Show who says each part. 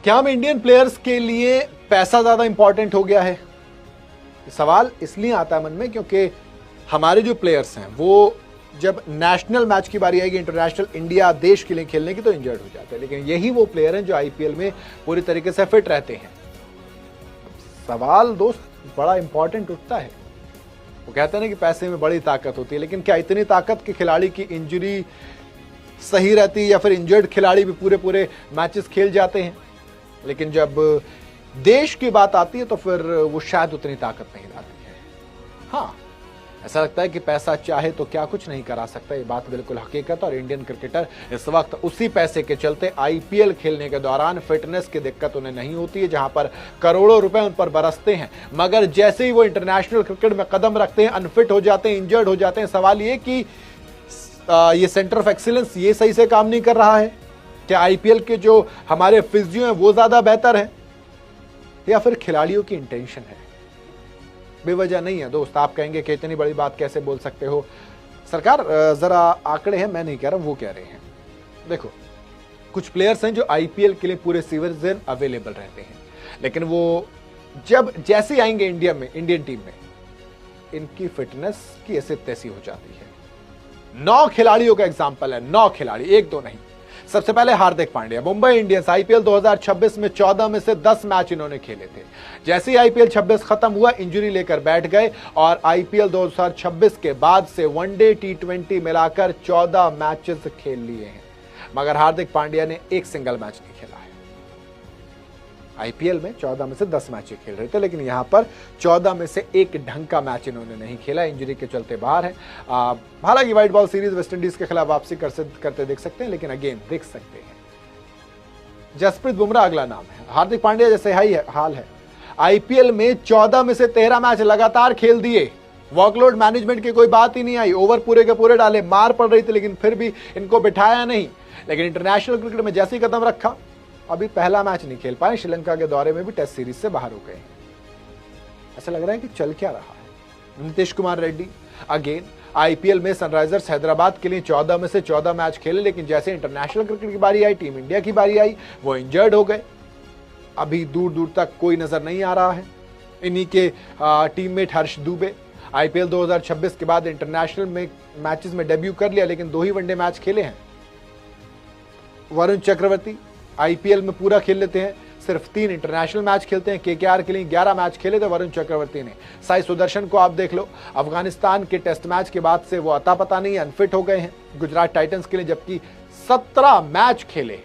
Speaker 1: क्या हम Indian players के लिए पैसा ज्यादा इंपॉर्टेंट हो गया है? सवाल इसलिए आता है मन में क्योंकि हमारे जो प्लेयर्स हैं वो जब नेशनल मैच की बारी आएगी, इंटरनेशनल इंडिया देश के लिए खेलने की, तो इंजर्ड हो जाते हैं। लेकिन यही वो प्लेयर हैं जो आईपीएल में पूरी तरीके से फिट रहते हैं। सवाल दोस्त बड़ा इंपॉर्टेंट उठता है। वो कहते हैं ना कि पैसे में बड़ी ताकत होती है, लेकिन क्या इतनी ताकत के खिलाड़ी की इंजरी सही रहती है या फिर इंजर्ड खिलाड़ी भी पूरे पूरे मैचेस खेल जाते हैं? लेकिन जब देश की बात आती है तो फिर वो शायद उतनी ताकत नहीं लाती है। हाँ, ऐसा लगता है कि पैसा चाहे तो क्या कुछ नहीं करा सकता। ये बात बिल्कुल हकीकत। और इंडियन क्रिकेटर इस वक्त उसी पैसे के चलते आईपीएल खेलने के दौरान फिटनेस की दिक्कत उन्हें नहीं होती है, जहां पर करोड़ों रुपए उन पर बरसते हैं, मगर जैसे ही वो इंटरनेशनल क्रिकेट में कदम रखते हैं अनफिट हो जाते हैं, इंजर्ड हो जाते हैं। सवाल ये कि ये सेंटर ऑफ एक्सीलेंस ये सही से काम नहीं कर रहा है? क्या आईपीएल के जो हमारे फिजियो हैं वो ज्यादा बेहतर है, या फिर खिलाड़ियों की इंटेंशन है? बेवजह नहीं है दोस्त। आप कहेंगे कि इतनी बड़ी बात कैसे बोल सकते हो? सरकार जरा आंकड़े हैं, मैं नहीं कह रहा, वो कह रहे हैं। देखो, कुछ प्लेयर्स हैं जो आईपीएल के लिए पूरे सीजन अवेलेबल रहते हैं, लेकिन वो जब जैसे ही आएंगे इंडिया में, इंडियन टीम में, इनकी फिटनेस की ऐसे तैसी हो जाती है। 9 खिलाड़ियों का एग्जाम्पल है, 9 खिलाड़ी, एक दो नहीं। सबसे पहले हार्दिक पांड्या, मुंबई इंडियंस, आईपीएल 2026 में 14 में से 10 मैच इन्होंने खेले थे। जैसे ही आईपीएल 26 खत्म हुआ, इंजरी लेकर बैठ गए और आईपीएल 2026 के बाद से वनडे T20 मिलाकर 14 मैचेस खेल लिए हैं, मगर हार्दिक पांड्या ने एक सिंगल मैच नहीं खेला है। आईपीएल में 14 में से 10 मैच खेल रहे थे, लेकिन यहां पर 14 में से एक ढंग का मैच इन्होंने नहीं खेला, इंजरी के चलते बाहर है। हालांकि व्हाइट बॉल सीरीज वेस्टइंडीज के खिलाफ वापसी करते देख सकते हैं, लेकिन अगेन देख सकते हैं जसप्रीत बुमराह अगला नाम है। हार्दिक पांड्या जैसे हाल है, आईपीएल में 14 में से 13 मैच लगातार खेल दिए। वर्कलोड मैनेजमेंट की कोई बात ही नहीं आई, ओवर पूरे के पूरे डाले, मार पड़ रही थी, लेकिन फिर भी इनको बिठाया नहीं। लेकिन इंटरनेशनल क्रिकेट में जैसे ही कदम रखा, अभी पहला मैच नहीं खेल पाए, श्रीलंका के दौरे में भी टेस्ट सीरीज से बाहर हो गए। ऐसा लग रहा है कि चल क्या रहा है? नीतीश कुमार रेड्डी अगेन आईपीएल में सनराइजर्स हैदराबाद के लिए 14 में से 14 मैच खेले, लेकिन जैसे इंटरनेशनल क्रिकेट की बारी आई, टीम इंडिया की बारी आई, वो इंजर्ड हो गए। अभी दूर दूर तक कोई नजर नहीं आ रहा है। इन्हीं के टीममेट हर्ष दुबे आईपीएल 2026 के बाद इंटरनेशनल में मैचेस में डेब्यू कर लिया, लेकिन 2 ही वनडे मैच खेले हैं। वरुण चक्रवर्ती आईपीएल में पूरा खेल लेते हैं, सिर्फ 3 इंटरनेशनल मैच खेलते हैं। केकेआर के लिए 11 मैच खेले थे वरुण चक्रवर्ती ने। साई सुदर्शन को आप देख लो, अफगानिस्तान के टेस्ट मैच के बाद से वो अता पता नहीं, अनफिट हो गए हैं गुजरात टाइटंस के लिए, जबकि 17 मैच खेले।